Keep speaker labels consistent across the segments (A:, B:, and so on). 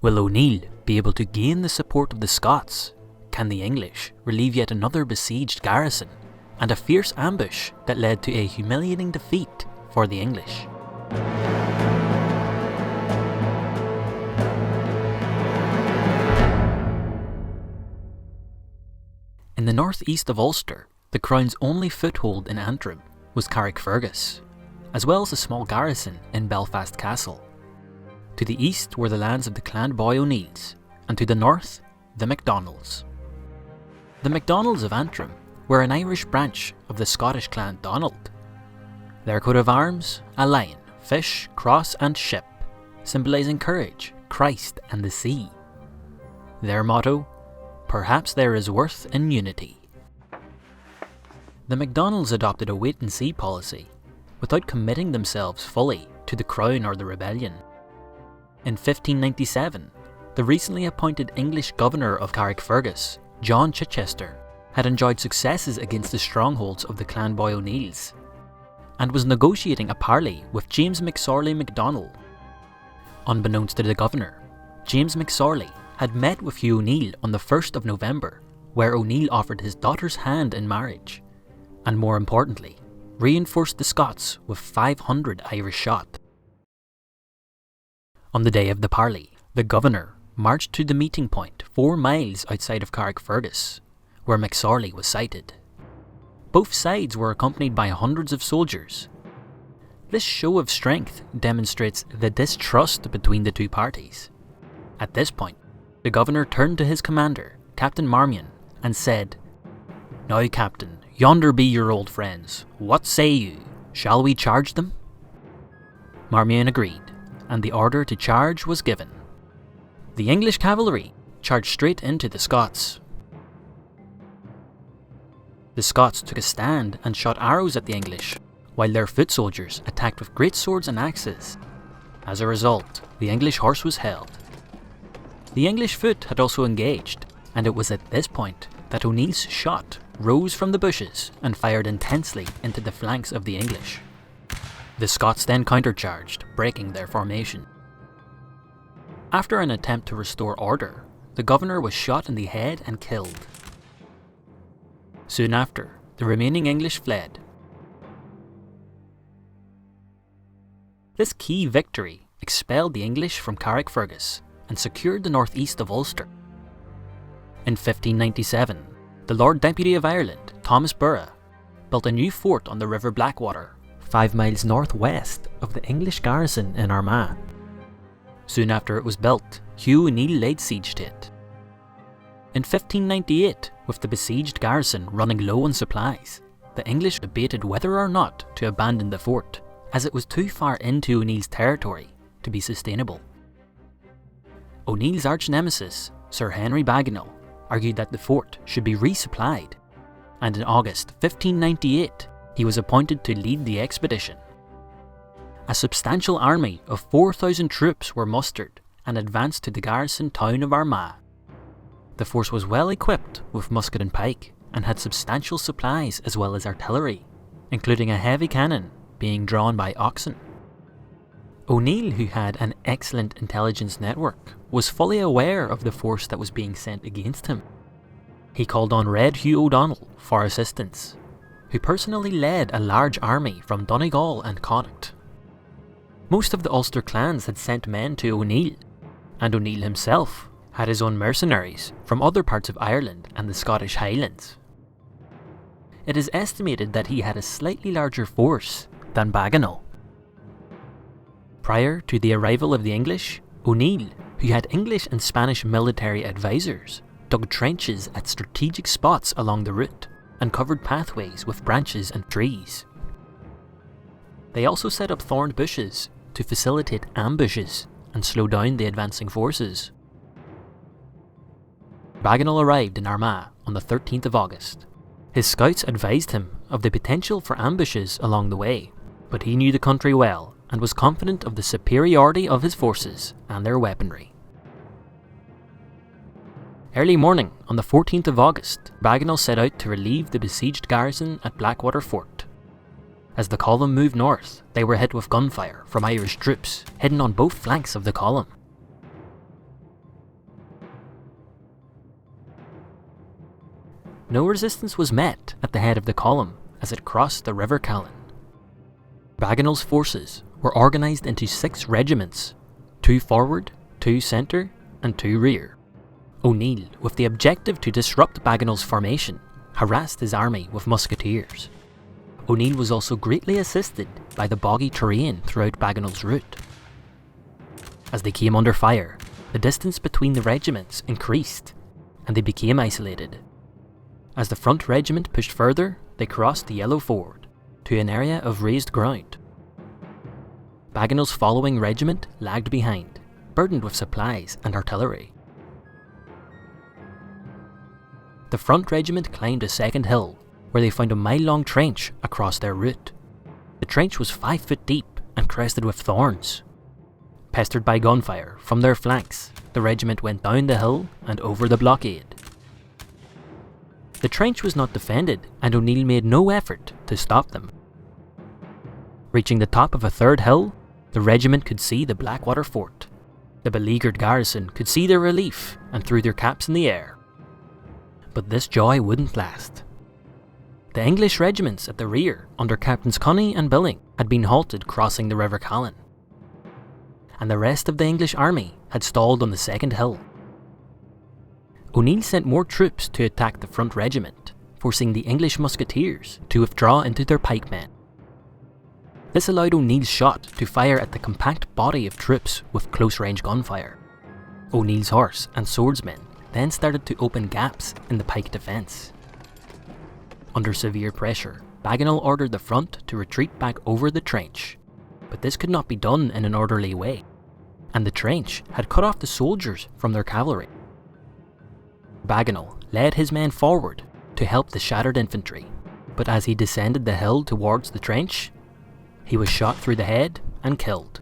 A: Will O'Neill be able to gain the support of the Scots? Can the English relieve yet another besieged garrison and a fierce ambush that led to a humiliating defeat for the English? In the northeast of Ulster, the Crown's only foothold in Antrim was Carrickfergus, as well as a small garrison in Belfast Castle. To the east were the lands of the Clan Boy O'Neills, and to the north, the MacDonalds. The MacDonalds of Antrim were an Irish branch of the Scottish clan Donald. Their coat of arms, a lion, fish, cross and ship, symbolising courage, Christ and the sea. Their motto, perhaps there is worth in unity. The MacDonalds adopted a wait-and-see policy, without committing themselves fully to the Crown or the rebellion. In 1597, the recently appointed English governor of Carrickfergus, John Chichester, had enjoyed successes against the strongholds of the Clan Boy O'Neills, and was negotiating a parley with James McSorley MacDonald. Unbeknownst to the governor, James McSorley had met with Hugh O'Neill on the 1st of November, where O'Neill offered his daughter's hand in marriage, and more importantly, reinforced the Scots with 500 Irish shot. On the day of the parley, the governor marched to the meeting point 4 miles outside of Carrickfergus, where McSorley was sighted. Both sides were accompanied by hundreds of soldiers. This show of strength demonstrates the distrust between the two parties. At this point, the governor turned to his commander, Captain Marmion, and said, "Now, Captain, yonder be your old friends. What say you? Shall we charge them?" Marmion agreed, and the order to charge was given. The English cavalry charged straight into the Scots. The Scots took a stand and shot arrows at the English, while their foot soldiers attacked with great swords and axes. As a result, the English horse was held. The English foot had also engaged, and it was at this point that O'Neill's shot rose from the bushes and fired intensely into the flanks of the English. The Scots then countercharged, breaking their formation. After an attempt to restore order, the governor was shot in the head and killed. Soon after, the remaining English fled. This key victory expelled the English from Carrickfergus and secured the northeast of Ulster. In 1597, the Lord Deputy of Ireland, Thomas Burgh, built a new fort on the River Blackwater, 5 miles northwest of the English garrison in Armagh. Soon after it was built, Hugh O'Neill laid siege to it. In 1598, with the besieged garrison running low on supplies, the English debated whether or not to abandon the fort, as it was too far into O'Neill's territory to be sustainable. O'Neill's arch-nemesis, Sir Henry Bagenal, argued that the fort should be resupplied, and in August 1598 he was appointed to lead the expedition. A substantial army of 4,000 troops were mustered and advanced to the garrison town of Armagh. The force was well equipped with musket and pike, and had substantial supplies as well as artillery, including a heavy cannon being drawn by oxen. O'Neill, who had an excellent intelligence network, was fully aware of the force that was being sent against him. He called on Red Hugh O'Donnell for assistance, who personally led a large army from Donegal and Connacht. Most of the Ulster clans had sent men to O'Neill, and O'Neill himself had his own mercenaries from other parts of Ireland and the Scottish Highlands. It is estimated that he had a slightly larger force than Bagenal. Prior to the arrival of the English, O'Neill, who had English and Spanish military advisors, dug trenches at strategic spots along the route and covered pathways with branches and trees. They also set up thorned bushes to facilitate ambushes and slow down the advancing forces. Bagenal arrived in Armagh on the 13th of August. His scouts advised him of the potential for ambushes along the way, but he knew the country well and was confident of the superiority of his forces and their weaponry. Early morning on the 14th of August, Bagenal set out to relieve the besieged garrison at Blackwater Fort. As the column moved north, they were hit with gunfire from Irish troops hidden on both flanks of the column. no resistance was met at the head of the column as it crossed the River Callan. Bagenal's forces were organised into 6 regiments, 2 forward, 2 centre and 2 rear. O'Neill, with the objective to disrupt Bagenal's formation, harassed his army with musketeers. O'Neill was also greatly assisted by the boggy terrain throughout Bagenal's route. As they came under fire, the distance between the regiments increased, and they became isolated. As the front regiment pushed further, they crossed the Yellow Ford to an area of raised ground. Bagenal's following regiment lagged behind, burdened with supplies and artillery. The front regiment climbed a second hill, where they found a mile-long trench across their route. The trench was 5 foot deep and crested with thorns. Pestered by gunfire from their flanks, the regiment went down the hill and over the blockade. The trench was not defended, and O'Neill made no effort to stop them. Reaching the top of a third hill, the regiment could see the Blackwater fort. The beleaguered garrison could see their relief and threw their caps in the air. But this joy wouldn't last. The English regiments at the rear, under Captains Conney and Billing, had been halted crossing the River Callan, and the rest of the English army had stalled on the second hill. O'Neill sent more troops to attack the front regiment, forcing the English musketeers to withdraw into their pikemen. This allowed O'Neill's shot to fire at the compact body of troops with close-range gunfire. O'Neill's horse and swordsmen then started to open gaps in the pike defence. Under severe pressure, Bagenal ordered the front to retreat back over the trench, but this could not be done in an orderly way, and the trench had cut off the soldiers from their cavalry. Bagenal led his men forward to help the shattered infantry, but as he descended the hill towards the trench, he was shot through the head and killed.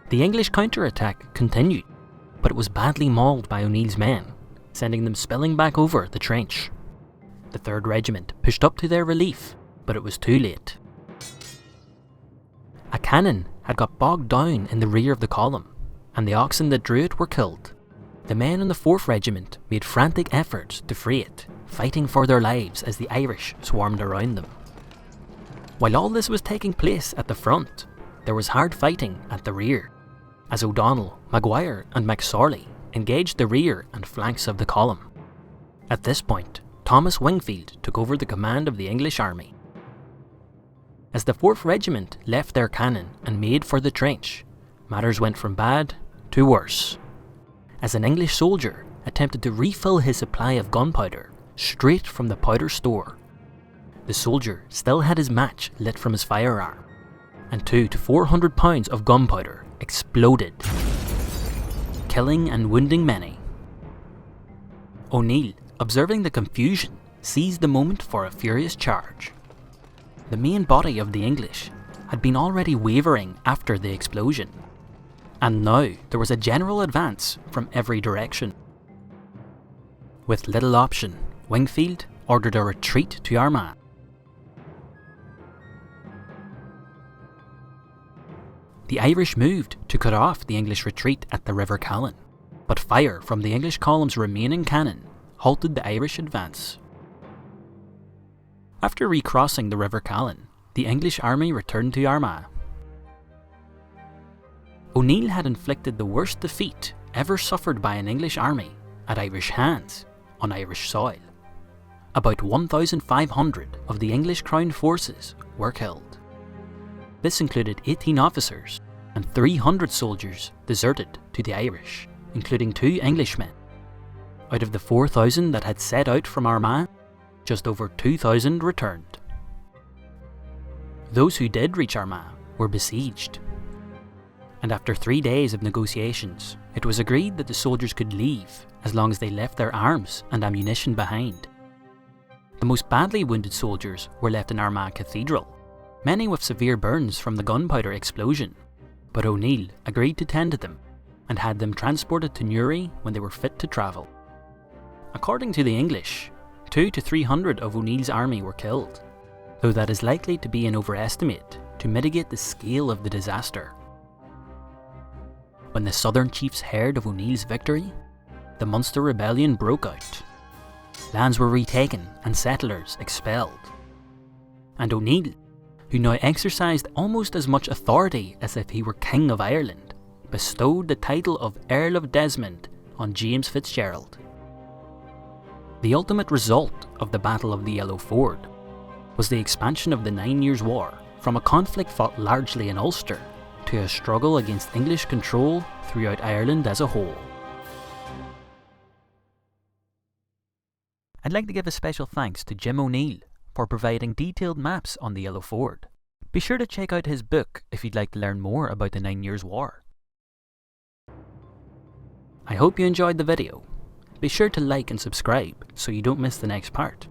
A: The English counterattack continued, but it was badly mauled by O'Neill's men, sending them spilling back over the trench. The 3rd Regiment pushed up to their relief, but it was too late. A cannon had got bogged down in the rear of the column, and the oxen that drew it were killed. The men in the 4th Regiment made frantic efforts to free it, fighting for their lives as the Irish swarmed around them. While all this was taking place at the front, there was hard fighting at the rear, as O'Donnell, Maguire and McSorley engaged the rear and flanks of the column. At this point, Thomas Wingfield took over the command of the English army. As the 4th Regiment left their cannon and made for the trench, matters went from bad to worse, as an English soldier attempted to refill his supply of gunpowder straight from the powder store. The soldier still had his match lit from his firearm, and 200 to 400 pounds of gunpowder exploded, killing and wounding many. O'Neill, observing the confusion, seized the moment for a furious charge. The main body of the English had been already wavering after the explosion, and now there was a general advance from every direction. With little option, Wingfield ordered a retreat to Armagh. The Irish moved to cut off the English retreat at the River Callan, but fire from the English column's remaining cannon halted the Irish advance. After recrossing the River Callan, the English army returned to Armagh. O'Neill had inflicted the worst defeat ever suffered by an English army at Irish hands on Irish soil. About 1,500 of the English Crown forces were killed. This included 18 officers, and 300 soldiers deserted to the Irish, including 2 Englishmen. Out of the 4,000 that had set out from Armagh, just over 2,000 returned. Those who did reach Armagh were besieged, and after 3 days of negotiations, it was agreed that the soldiers could leave as long as they left their arms and ammunition behind. The most badly wounded soldiers were left in Armagh Cathedral, many with severe burns from the gunpowder explosion, but O'Neill agreed to tend to them and had them transported to Newry when they were fit to travel. According to the English, 200 to 300 of O'Neill's army were killed, though that is likely to be an overestimate to mitigate the scale of the disaster. When the southern chiefs heard of O'Neill's victory, the Munster Rebellion broke out. Lands were retaken and settlers expelled. And O'Neill, who now exercised almost as much authority as if he were King of Ireland, bestowed the title of Earl of Desmond on James Fitzgerald. The ultimate result of the Battle of the Yellow Ford was the expansion of the 9 Years' War from a conflict fought largely in Ulster to a struggle against English control throughout Ireland as a whole. I'd like to give a special thanks to Jim O'Neill for providing detailed maps on the Yellow Ford. Be sure to check out his book if you'd like to learn more about the 9 Years' War. I hope you enjoyed the video. Be sure to like and subscribe so you don't miss the next part.